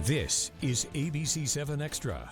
This is ABC-7 Extra.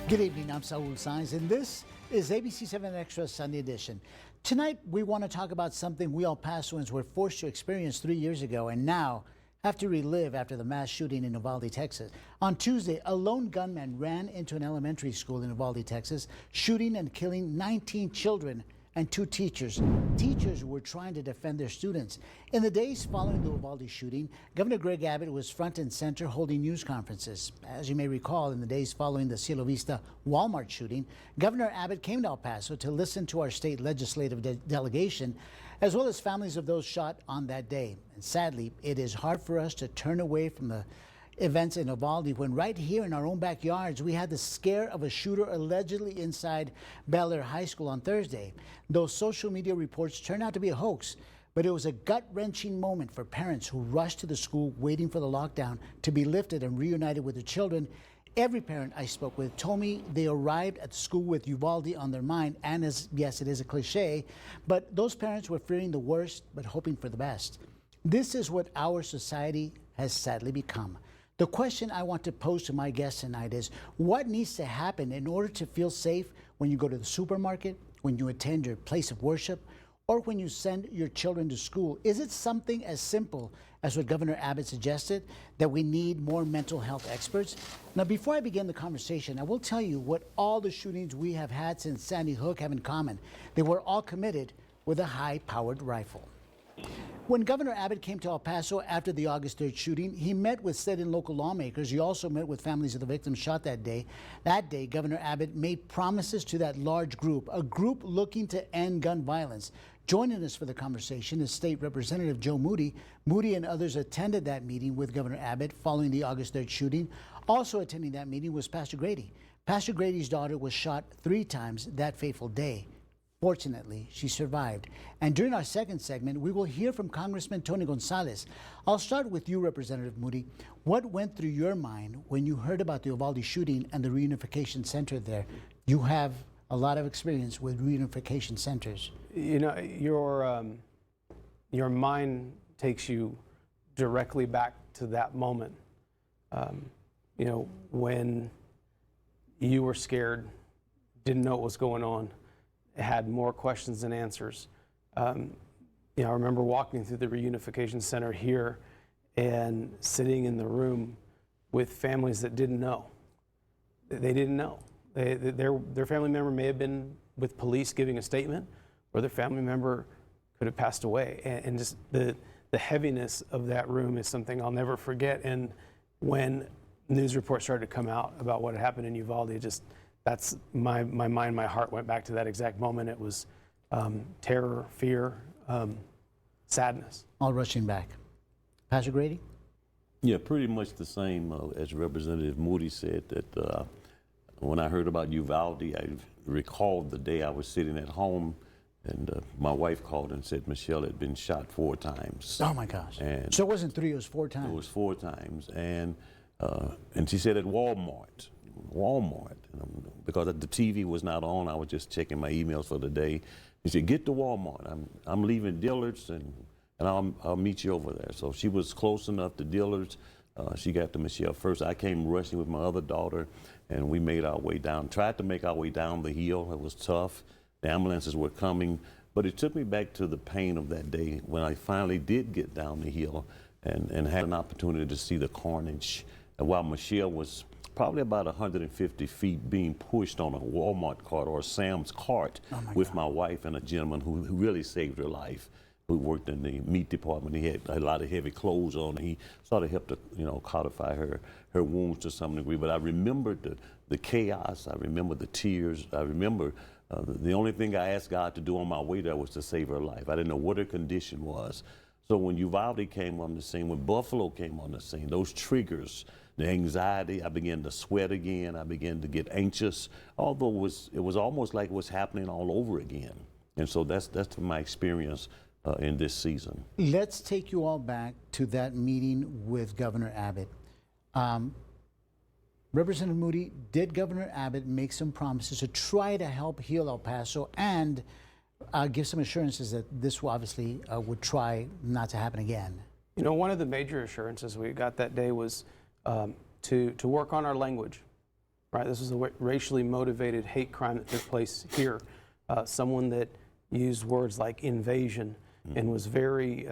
Good evening, I'm Saul Sainz, and this is ABC-7 Extra Sunday Edition. Tonight, we want to talk about something we all Pasoans were forced to experience 3 years ago and now have to relive after the mass shooting in Uvalde, Texas. On Tuesday, a lone gunman ran into an elementary school in Uvalde, Texas, shooting and killing 19 children and 2 teachers. Teachers were trying to defend their students. In the days following the Uvalde shooting, Governor Greg Abbott was front and center holding news conferences. As you may recall, in the days following the Cielo Vista Walmart shooting, Governor Abbott came to El Paso to listen to our state legislative delegation, as well as families of those shot on that day. And sadly, it is hard for us to turn away from the events in Uvalde when right here in our own backyards we had the scare of a shooter allegedly inside Bel Air High School on Thursday. Those social media reports turned out to be a hoax, but it was a gut-wrenching moment for parents who rushed to the school waiting for the lockdown to be lifted and reunited with their children. Every parent I spoke with told me they arrived at the school with Uvalde on their mind, and as yes, it is a cliche, but those parents were fearing the worst but hoping for the best. This is what our society has sadly become. The question I want to pose to my guests tonight is, what needs to happen in order to feel safe when you go to the supermarket, when you attend your place of worship, or when you send your children to school? Is it something as simple as what Governor Abbott suggested, that we need more mental health experts? Now, before I begin the conversation, I will tell you what all the shootings we have had since Sandy Hook have in common. They were all committed with a high-powered rifle. When Governor Abbott came to El Paso after the August 3rd shooting, he met with state and local lawmakers. He also met with families of the victims shot that day. That day, Governor Abbott made promises to that large group, a group looking to end gun violence. Joining us for the conversation is State Representative Joe Moody. Moody and others attended that meeting with Governor Abbott following the August 3rd shooting. Also attending that meeting was Pastor Grady. Pastor Grady's daughter was shot 3 times that fateful day. Fortunately, she survived. And during our second segment, we will hear from Congressman Tony Gonzalez. I'll start with you, Representative Moody. What went through your mind when you heard about the Uvalde shooting and the reunification center there? You have a lot of experience with reunification centers. You know, your mind takes you directly back to that moment. You know, when you were scared, didn't know what was going on, had more questions than answers. You know, I remember walking through the reunification center here and sitting in the room with families that didn't know. They didn't know. Their family member may have been with police giving a statement, or their family member could have passed away. And just the heaviness of that room is something I'll never forget. And when news reports started to come out about what had happened in Uvalde, that's my mind, my heart went back to that exact moment. It was terror, fear, sadness. All rushing back. Pastor Grady? Yeah, pretty much the same as Representative Moody said, that when I heard about Uvalde, I recalled the day I was sitting at home and my wife called and said Michelle had been shot 4 times. Oh my gosh. And so it wasn't 3, it was 4 times. It was 4 times. And she said at Walmart, because the TV was not on. I was just checking my emails for the day. He said, get to Walmart. I'm leaving Dillard's and I'll meet you over there. So she was close enough to Dillard's. She got to Michelle first. I came rushing with my other daughter, and we made our way down, tried to make our way down the hill. It was tough. The ambulances were coming, but it took me back to the pain of that day when I finally did get down the hill and had an opportunity to see the carnage. And while Michelle was probably about 150 feet being pushed on a Walmart cart or a Sam's cart with my wife and a gentleman who really saved her life, who worked in the meat department. He had a lot of heavy clothes on. He sort of helped to, codify her wounds to some degree. But I remembered the chaos. I remember the tears. I remember the only thing I asked God to do on my way there was to save her life. I didn't know what her condition was. So when Uvalde came on the scene, when Buffalo came on the scene, those triggers, the anxiety, I began to sweat again. I began to get anxious, although it was almost like it was happening all over again. And so that's my experience in this season. Let's take you all back to that meeting with Governor Abbott. Representative Moody, did Governor Abbott make some promises to try to help heal El Paso and give some assurances that this obviously would try not to happen again? You know, one of the major assurances we got that day was to work on our language, right? This was a racially motivated hate crime that took place here. Someone that used words like invasion and was very,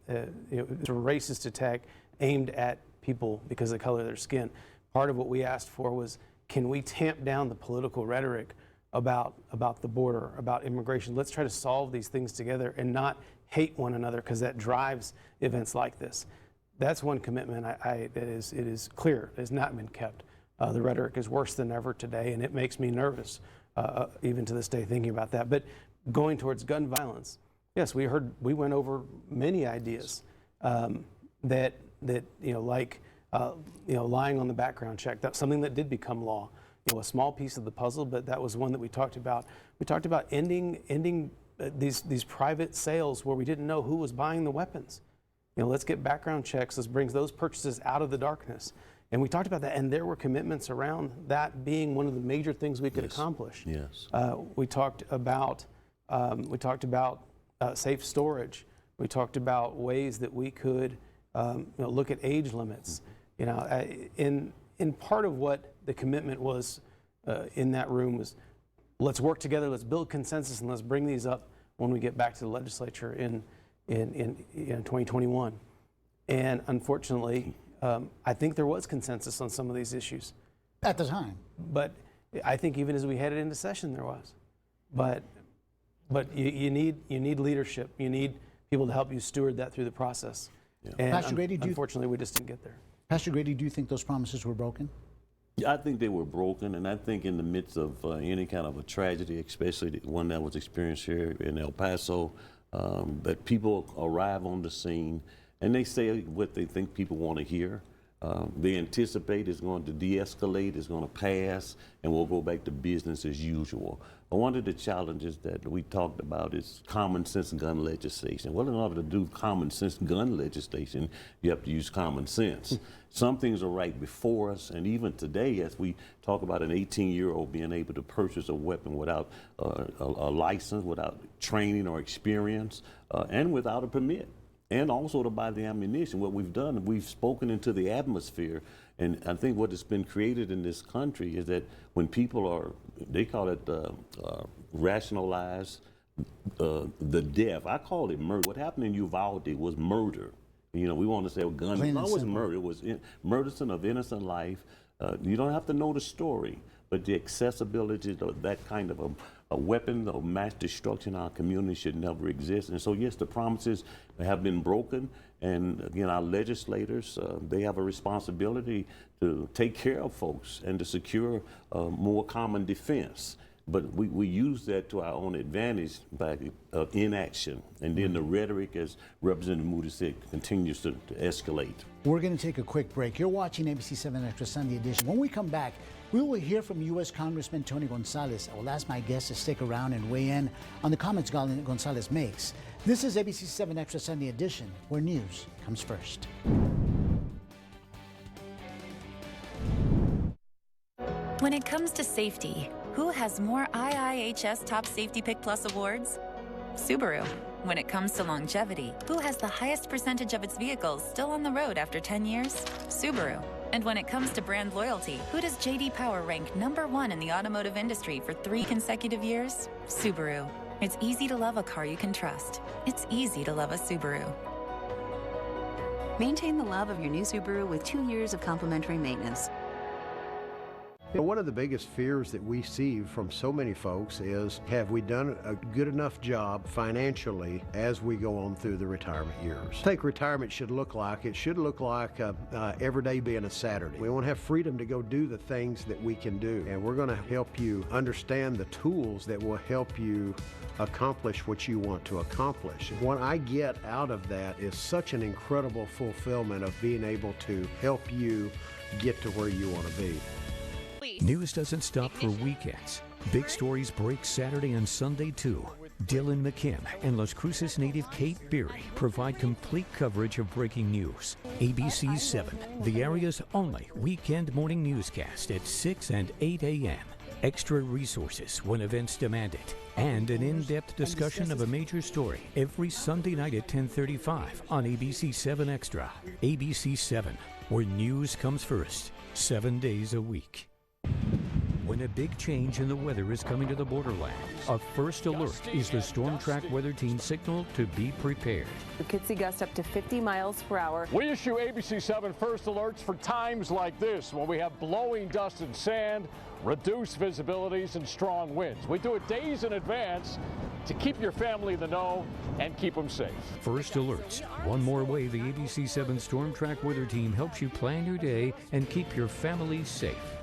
it was a racist attack aimed at people because of the color of their skin. Part of what we asked for was, can we tamp down the political rhetoric about the border, about immigration? Let's try to solve these things together and not hate one another, because that drives events like this. That's one commitment it is clear has not been kept. The rhetoric is worse than ever today, and it makes me nervous, even to this day, thinking about that. But going towards gun violence, yes, we went over many ideas that like lying on the background check. That's something that did become law. A small piece of the puzzle, but that was one that we talked about. We talked about ending these private sales where we didn't know who was buying the weapons. Let's get background checks. Let's bring those purchases out of the darkness. And we talked about that, and there were commitments around that being one of the major things we could accomplish. Yes. We talked about safe storage. We talked about ways that we could look at age limits. In part of what the commitment was in that room was, let's work together, let's build consensus, and let's bring these up when we get back to the legislature in 2021. And unfortunately, I think there was consensus on some of these issues at the time. But I think even as we headed into session, there was. But you need leadership. You need people to help you steward that through the process. Yeah. And Pastor Grady, unfortunately, we just didn't get there. Pastor Grady, do you think those promises were broken? I think they were broken, and I think in the midst of any kind of a tragedy, especially the one that was experienced here in El Paso, that people arrive on the scene and they say what they think people want to hear. They anticipate it's going to de-escalate, it's going to pass, and we'll go back to business as usual. But one of the challenges that we talked about is common sense gun legislation. Well, in order to do common sense gun legislation, you have to use common sense. Some things are right before us, and even today, as we talk about an 18-year-old being able to purchase a weapon without a license, without training or experience, and without a permit, and also to buy the ammunition. What we've done, we've spoken into the atmosphere, and I think what has been created in this country is that when people are, they call it rationalize the death. I call it murder. What happened in Uvalde was murder. We want to say, well, gun, no, it was murder. It was murder of innocent life. You don't have to know the story, but the accessibility of that kind of a weapon of mass destruction in our community should never exist. And so, yes, the promises have been broken. And again, our legislators, they have a responsibility to take care of folks and to secure more common defense. But we use that to our own advantage by inaction. And then the rhetoric, as Representative Moody said, continues to escalate. We're going to take a quick break. You're watching ABC-7 Extra Sunday Edition. When we come back, we will hear from U.S. Congressman Tony Gonzalez. I will ask my guests to stick around and weigh in on the comments Gonzalez makes. This is ABC-7 Extra Sunday Edition, where news comes first. When it comes to safety, who has more IIHS Top Safety Pick Plus awards? Subaru. When it comes to longevity, who has the highest percentage of its vehicles still on the road after 10 years? Subaru. And when it comes to brand loyalty, who does J.D. Power rank #1 in the automotive industry for 3 consecutive years? Subaru. It's easy to love a car you can trust. It's easy to love a Subaru. Maintain the love of your new Subaru with 2 years of complimentary maintenance. One of the biggest fears that we see from so many folks is, have we done a good enough job financially as we go on through the retirement years? I think retirement should look like, it should look like every day being a Saturday. We want to have freedom to go do the things that we can do, and we're going to help you understand the tools that will help you accomplish what you want to accomplish. What I get out of that is such an incredible fulfillment of being able to help you get to where you want to be. News doesn't stop for weekends. Big stories break Saturday and Sunday too. Dylan McKim and Las Cruces native Kate Beery provide complete coverage of breaking news. ABC-7, the area's only weekend morning newscast at 6 and 8 a.m. extra resources when events demand it, and an in-depth discussion of a major story every Sunday night at 10:35 on ABC-7 Extra. ABC-7, where news comes first, 7 days a week. When a big change in the weather is coming to the borderland, a first alert is the Storm Track Weather Team signal to be prepared. We could see gusts up to 50 miles per hour. We issue ABC-7 first alerts for times like this, when we have blowing dust and sand, reduced visibilities, and strong winds. We do it days in advance to keep your family in the know and keep them safe. First alerts, one more way the ABC-7 Storm Track Weather Team helps you plan your day and keep your family safe.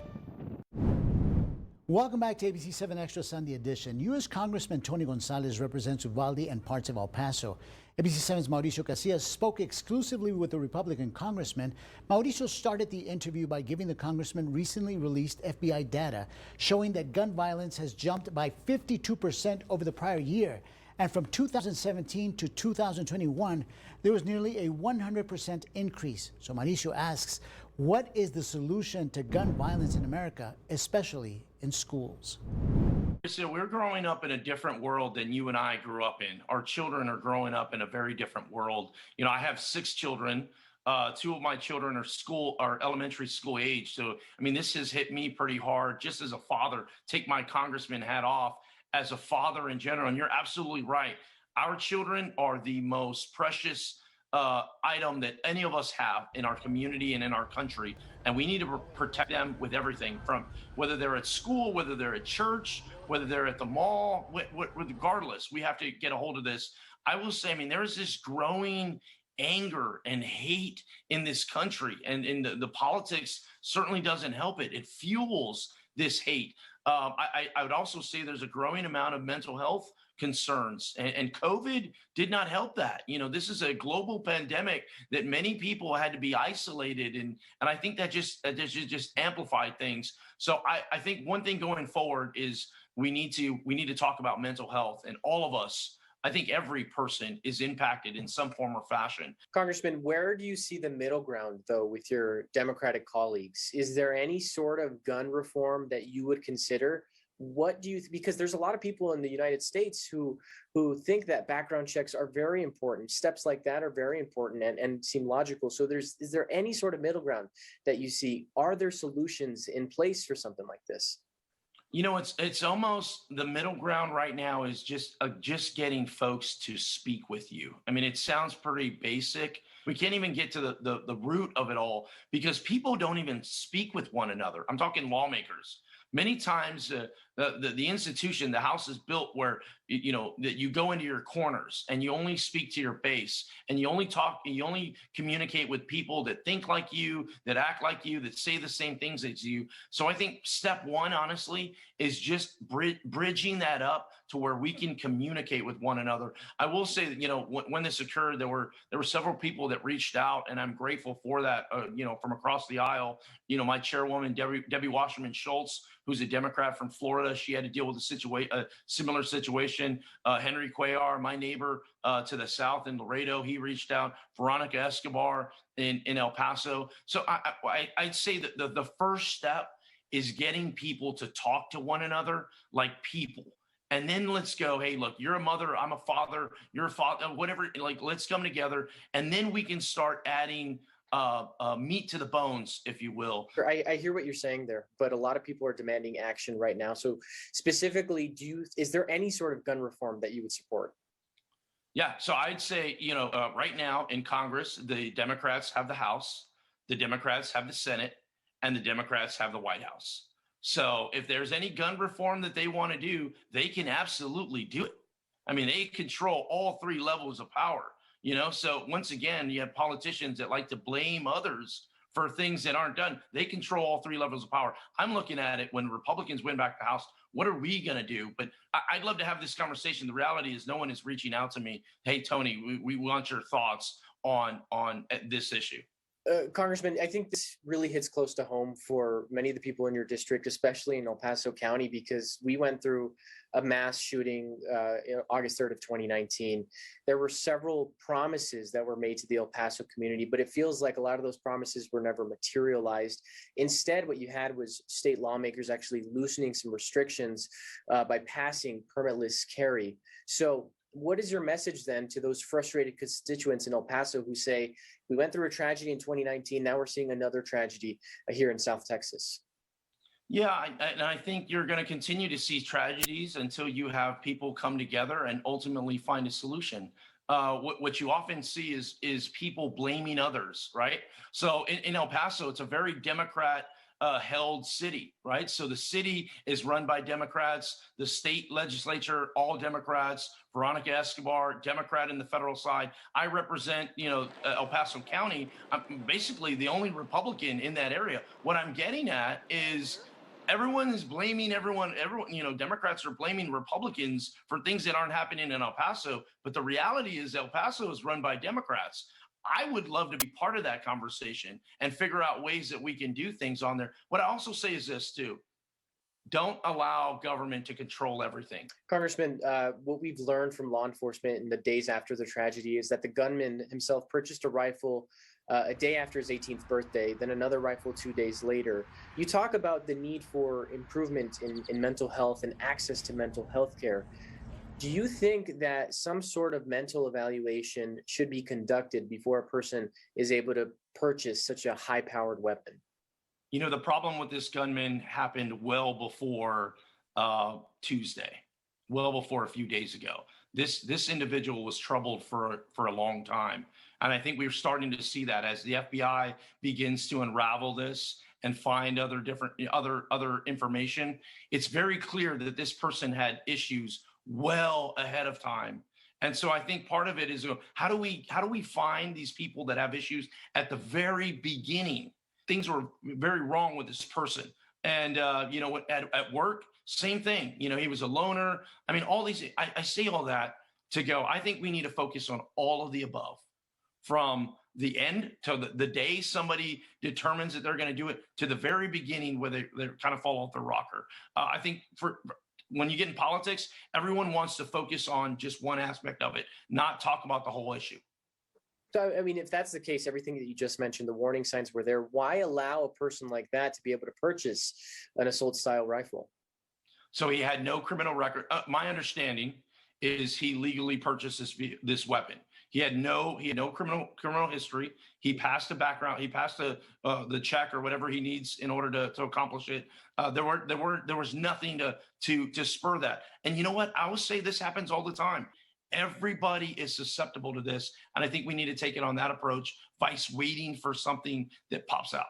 Welcome back to ABC-7 Extra Sunday Edition. U.S. Congressman Tony Gonzalez represents Uvalde and parts of El Paso. ABC-7's Mauricio Casillas spoke exclusively with the Republican congressman. Mauricio started the interview by giving the congressman recently released FBI data showing that gun violence has jumped by 52% over the prior year. And from 2017 to 2021, there was nearly a 100% increase. So Mauricio asks, what is the solution to gun violence in America, especially in schools? So we're growing up in a different world than you and I grew up in. Our children are growing up in a very different world. You know, I have 6 children. 2 of my children are elementary school age. So, I mean, this has hit me pretty hard just as a father. Take my congressman hat off as a father in general. And you're absolutely right. Our children are the most precious item that any of us have in our community and in our country. And we need to protect them with everything, from whether they're at school, whether they're at church, whether they're at the mall, regardless, we have to get a hold of this. I will say, I mean, there is this growing anger and hate in this country, and the politics certainly doesn't help it. It fuels this hate. I would also say there's a growing amount of mental health concerns, and COVID did not help that. You know, this is a global pandemic that many people had to be isolated, and I think that just amplified things. So I think one thing going forward is we need to talk about mental health, and all of us, I think every person is impacted in some form or fashion. Congressman, where do you see the middle ground, though, with your Democratic colleagues? Is there any sort of gun reform that you would consider? What do you, because there's a lot of people in the United States who think that background checks are very important. Steps like that are very important and seem logical. So is there any sort of middle ground that you see? Are there solutions in place for something like this? You know, it's almost the middle ground right now is just getting folks to speak with you. I mean, it sounds pretty basic. We can't even get to the root of it all because people don't even speak with one another. I'm talking lawmakers. Many times the institution, the house is built where, you know, that you go into your corners and you only speak to your base and you only communicate with people that think like you, that act like you, that say the same things as you. So I think step one, honestly, is just bridging that up to where we can communicate with one another. I will say that, you know, when this occurred, there were several people that reached out, and I'm grateful for that, you know, from across the aisle. You know, my chairwoman, Debbie Wasserman Schultz, who's a Democrat from Florida, she had to deal with a similar situation. Henry Cuellar, my neighbor to the south in Laredo, he reached out. Veronica Escobar in El Paso. So I'd say that the first step is getting people to talk to one another like people. And then let's go, hey, look, you're a mother, I'm a father, you're a father, whatever, like, let's come together. And then we can start adding meat to the bones, if you will. I hear what you're saying there, but a lot of people are demanding action right now. So specifically, is there any sort of gun reform that you would support? Yeah, so I'd say, you know, right now in Congress, the Democrats have the House, the Democrats have the Senate, and the Democrats have the White House. So if there's any gun reform that they want to do, they can absolutely do it. I mean, they control all 3 levels of power. You know, so once again, you have politicians that like to blame others for things that aren't done. They control all 3 levels of power. I'm looking at it when Republicans win back the House. What are we going to do? But I'd love to have this conversation. The reality is no one is reaching out to me. Hey, Tony, we want your thoughts on this issue. Congressman, I think this really hits close to home for many of the people in your district, especially in El Paso County, because we went through a mass shooting August 3rd of 2019. There were several promises that were made to the El Paso community, but it feels like a lot of those promises were never materialized. Instead, what you had was state lawmakers actually loosening some restrictions by passing permitless carry. So what is your message then to those frustrated constituents in El Paso who say, we went through a tragedy in 2019, now we're seeing another tragedy here in South Texas? Yeah, and I think you're going to continue to see tragedies until you have people come together and ultimately find a solution. What you often see is people blaming others, right? So in El Paso, it's a very Democrat held city, right? So the city is run by Democrats, the state legislature, all Democrats, Veronica Escobar, Democrat in the federal side. I represent, El Paso County. I'm basically the only Republican in that area. What I'm getting at is everyone is blaming everyone, Democrats are blaming Republicans for things that aren't happening in El Paso. But the reality is El Paso is run by Democrats. I would love to be part of that conversation and figure out ways that we can do things on there. What I also say is this too: don't allow government to control everything. Congressman, what we've learned from law enforcement in the days after the tragedy is that the gunman himself purchased a rifle a day after his 18th birthday, then another rifle 2 days later. You talk about the need for improvement in mental health and access to mental health care. Do you think that some sort of mental evaluation should be conducted before a person is able to purchase such a high-powered weapon? The problem with this gunman happened well before Tuesday, well before a few days ago. This individual was troubled for a long time. And I think we're starting to see that as the FBI begins to unravel this and find other information. It's very clear that this person had issues well ahead of time. And so I think part of it is how do we find these people that have issues at the very beginning? Things were very wrong with this person. And, at work, same thing. He was a loner. I mean, all these, I say all that to go, I think we need to focus on all of the above, from the end to the day somebody determines that they're going to do it, to the very beginning where they kind of fall off the rocker. I think when you get in politics, everyone wants to focus on just one aspect of it, not talk about the whole issue. So, I mean, if that's the case, everything that you just mentioned, the warning signs were there. Why allow a person like that to be able to purchase an assault-style rifle? So he had no criminal record. My understanding is he legally purchased this weapon. He had no criminal history. He passed the background. He passed the check or whatever he needs in order to accomplish it. There was nothing to spur that. And you know what? I always say this happens all the time. Everybody is susceptible to this, and I think we need to take it on that approach, vice waiting for something that pops out.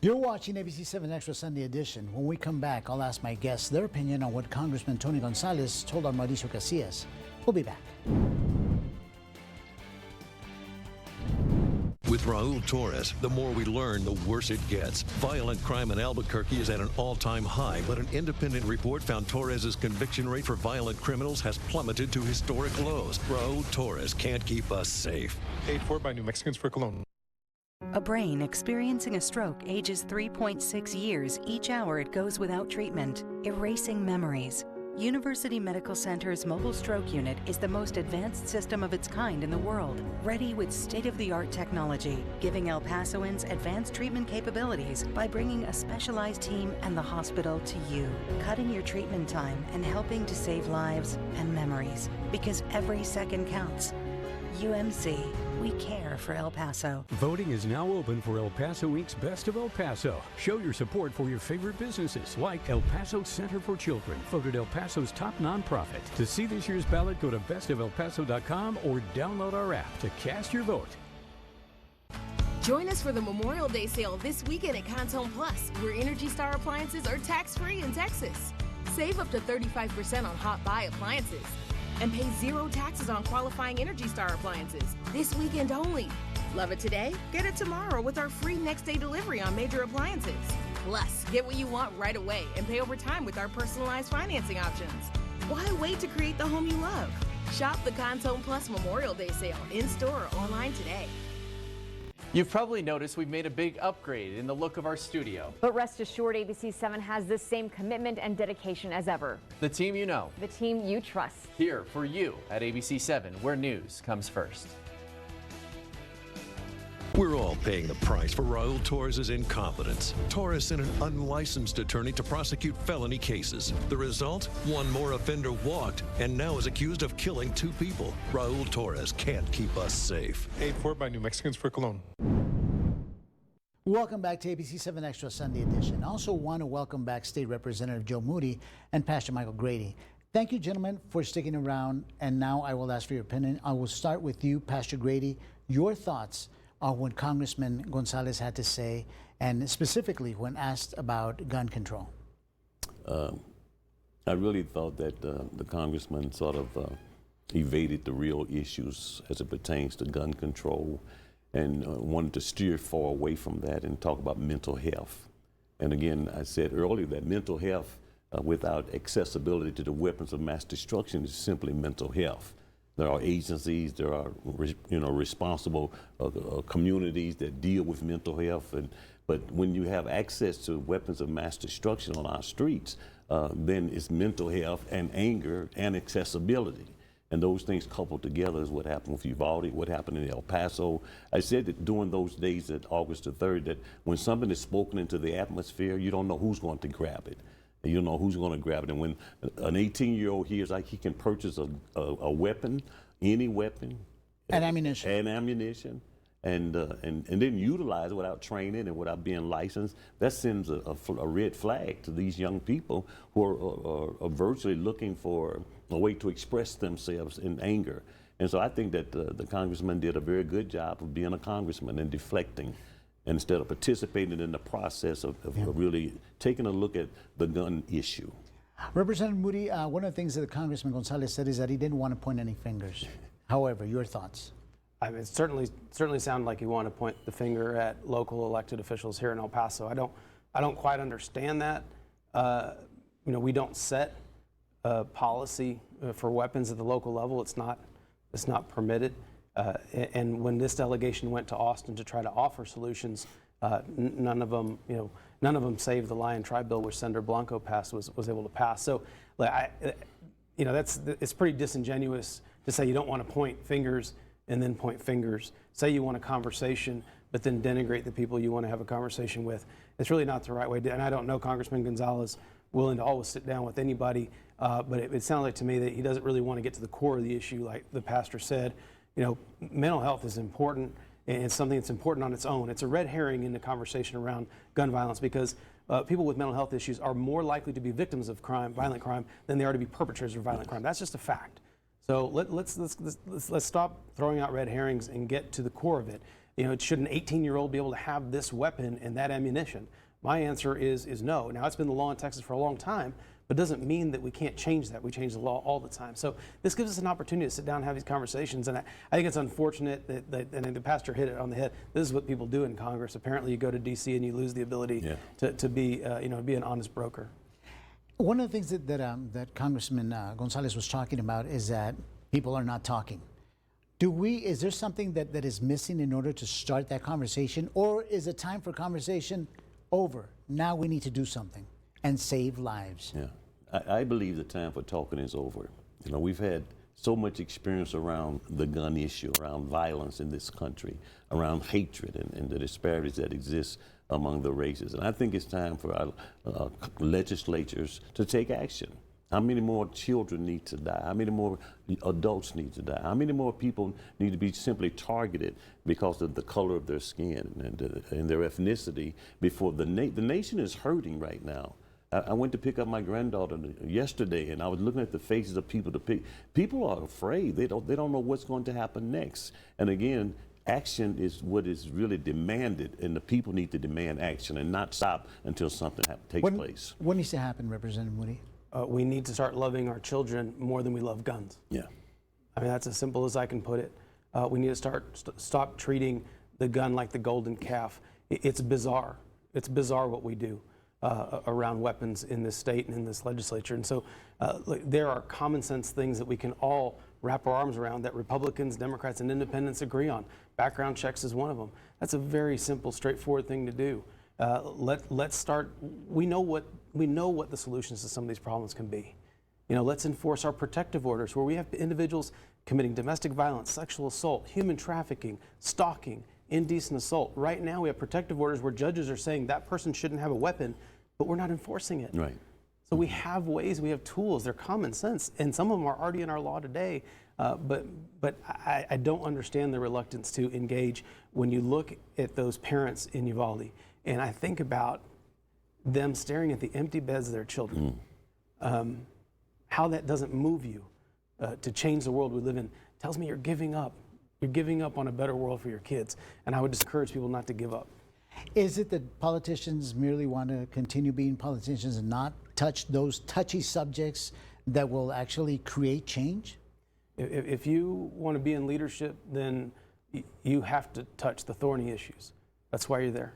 You're watching ABC-7 Extra Sunday Edition. When we come back, I'll ask my guests their opinion on what Congressman Tony Gonzalez told our Mauricio Casillas. We'll be back. With Raul Torres, the more we learn, the worse it gets. Violent crime in Albuquerque is at an all-time high, but an independent report found Torres's conviction rate for violent criminals has plummeted to historic lows. Raul Torres can't keep us safe. Paid for by New Mexicans for Cologne. A brain experiencing a stroke ages 3.6 years each hour it goes without treatment, erasing memories. University Medical Center's mobile stroke unit is the most advanced system of its kind in the world, ready with state-of-the-art technology, giving El Pasoans advanced treatment capabilities by bringing a specialized team and the hospital to you, cutting your treatment time and helping to save lives and memories, because every second counts. UMC, we care for El Paso. Voting is now open for El Paso Inc.'s Best of El Paso. Show your support for your favorite businesses, like El Paso Center for Children, voted El Paso's top nonprofit. To see this year's ballot, go to bestofelpaso.com or download our app to cast your vote. Join us for the Memorial Day sale this weekend at Cantone Plus, where Energy Star appliances are tax-free in Texas. Save up to 35% on hot buy appliances and pay zero taxes on qualifying Energy Star appliances this weekend only. Love it today? Get it tomorrow with our free next day delivery on major appliances. Plus, get what you want right away and pay over time with our personalized financing options. Why wait to create the home you love? Shop the Cantone Plus Memorial Day sale in store or online today. You've probably noticed we've made a big upgrade in the look of our studio. But rest assured, ABC-7 has the same commitment and dedication as ever. The team you know. The team you trust. Here for you at ABC-7, where news comes first. We're all paying the price for Raul Torres' incompetence. Torres sent an unlicensed attorney to prosecute felony cases. The result? One more offender walked and now is accused of killing 2 people. Raul Torres can't keep us safe. Paid for by New Mexicans for Cologne. Welcome back to ABC-7 Extra Sunday Edition. I also want to welcome back State Representative Joe Moody and Pastor Michael Grady. Thank you, gentlemen, for sticking around. And now I will ask for your opinion. I will start with you, Pastor Grady. Your thoughts on what Congressman Gonzalez had to say, and specifically when asked about gun control. I really thought that the congressman sort of evaded the real issues as it pertains to gun control, and wanted to steer far away from that and talk about mental health. And again, I said earlier that mental health without accessibility to the weapons of mass destruction is simply mental health. There are agencies, there are responsible communities that deal with mental health, but when you have access to weapons of mass destruction on our streets, then it's mental health and anger and accessibility. And those things coupled together is what happened with Uvalde, what happened in El Paso. I said that during those days at August the 3rd, that when something is spoken into the atmosphere, you don't know who's going to grab it. You don't know who's going to grab it. And when an 18-year-old hears like he can purchase a weapon, any weapon, and ammunition, and then utilize it without training and without being licensed, that sends a red flag to these young people who are virtually looking for a way to express themselves in anger. And so I think that the congressman did a very good job of being a congressman and deflecting, instead of participating in the process of really taking a look at the gun issue. Representative Moody, one of the things that Congressman Gonzalez said is that he didn't want to point any fingers. However, your thoughts? I mean, it certainly sounded like he wanted to point the finger at local elected officials here in El Paso. I don't quite understand that. We don't set policy for weapons at the local level. It's not permitted. And when this delegation went to Austin to try to offer solutions, none of them save the Lion Tribe bill, which Senator Blanco passed, was able to pass. So, it's pretty disingenuous to say you don't want to point fingers and then point fingers. Say you want a conversation, but then denigrate the people you want to have a conversation with. It's really not the right way. And I don't know Congressman Gonzalez willing to always sit down with anybody, but it sounds like to me that he doesn't really want to get to the core of the issue, like the pastor said. Mental health is important, and it's something that's important on its own. It's a red herring in the conversation around gun violence, because people with mental health issues are more likely to be victims of crime, violent crime, than they are to be perpetrators of violent crime. That's just a fact. So let's stop throwing out red herrings and get to the core of it. Should an 18-year-old be able to have this weapon and that ammunition? My answer is no. Now, it's been the law in Texas for a long time, but it doesn't mean that we can't change that. We change the law all the time. So this gives us an opportunity to sit down and have these conversations. And I think it's unfortunate and the pastor hit it on the head. This is what people do in Congress. Apparently, you go to D.C. and you lose the ability to be an honest broker. One of the things that Congressman Gonzalez was talking about is that people are not talking. Is there something that is missing in order to start that conversation, or is the time for conversation over? Now we need to do something and save lives. Yeah, I believe the time for talking is over. We've had so much experience around the gun issue, around violence in this country, around hatred and the disparities that exist among the races. And I think it's time for our legislatures to take action. How many more children need to die? How many more adults need to die? How many more people need to be simply targeted because of the color of their skin and their ethnicity? Before the nation is hurting right now. I went to pick up my granddaughter yesterday, and I was looking at the faces of people. People are afraid. They don't know what's going to happen next. And again, action is what is really demanded, and the people need to demand action and not stop until something takes place. What needs to happen, Representative Moody? We need to start loving our children more than we love guns. Yeah. I mean, that's as simple as I can put it. We need to stop treating the gun like the golden calf. It's bizarre. It's bizarre what we do around weapons in this state and in this legislature. And so there are common sense things that we can all wrap our arms around that Republicans, Democrats, and independents agree on. Background checks is one of them. That's a very simple, straightforward thing to do. Let's start. We know what the solutions to some of these problems can be. Let's enforce our protective orders where we have individuals committing domestic violence, sexual assault, human trafficking, stalking, indecent assault. Right now we have protective orders where judges are saying that person shouldn't have a weapon, but we're not enforcing it. Right. So we have ways, we have tools, they're common sense, and some of them are already in our law today, but I don't understand the reluctance to engage when you look at those parents in Uvalde, and I think about them staring at the empty beds of their children, how that doesn't move you to change the world we live in. Tells me you're giving up. You're giving up on a better world for your kids, and I would just encourage people not to give up. Is it that politicians merely want to continue being politicians and not touch those touchy subjects that will actually create change? If you want to be in leadership, then you have to touch the thorny issues. That's why you're there.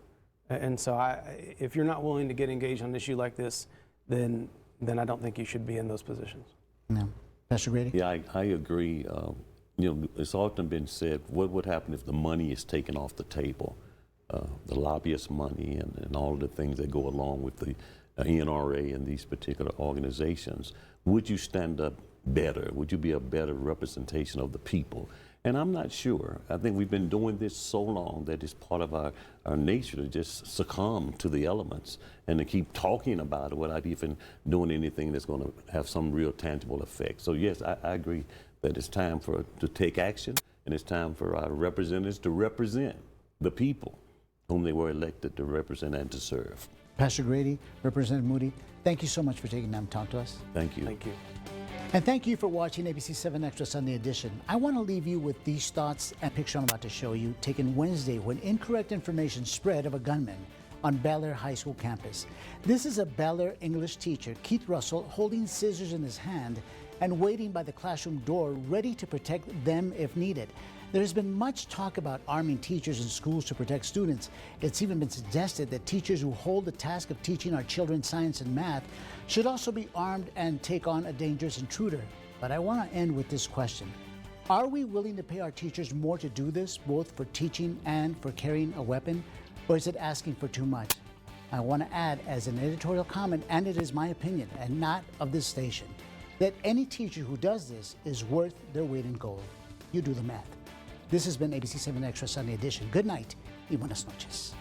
And so if you're not willing to get engaged on an issue like this, then I don't think you should be in those positions. No. Pastor Grady? Yeah, I agree. It's often been said, what would happen if the money is taken off the table? The lobbyist money and all of the things that go along with the NRA and these particular organizations. Would you stand up better? Would you be a better representation of the people? And I'm not sure. I think we've been doing this so long that it's part of our nature to just succumb to the elements and to keep talking about it without even doing anything that's going to have some real tangible effect. So yes, I agree that it's time to take action, and it's time for our representatives to represent the people whom they were elected to represent and to serve. Pastor Grady, Representative Moody, thank you so much for taking time to talk to us. Thank you. Thank you. And thank you for watching ABC-7 Extra Sunday Edition. I want to leave you with these thoughts and picture I'm about to show you, taken Wednesday when incorrect information spread of a gunman on Bel Air High School campus. This is a Bel Air English teacher, Keith Russell, holding scissors in his hand and waiting by the classroom door, ready to protect them if needed. There has been much talk about arming teachers in schools to protect students. It's even been suggested that teachers who hold the task of teaching our children science and math should also be armed and take on a dangerous intruder. But I want to end with this question. Are we willing to pay our teachers more to do this, both for teaching and for carrying a weapon? Or is it asking for too much? I want to add as an editorial comment, and it is my opinion and not of this station, that any teacher who does this is worth their weight in gold. You do the math. This has been ABC-7 Extra Sunday Edition. Good night y buenas noches.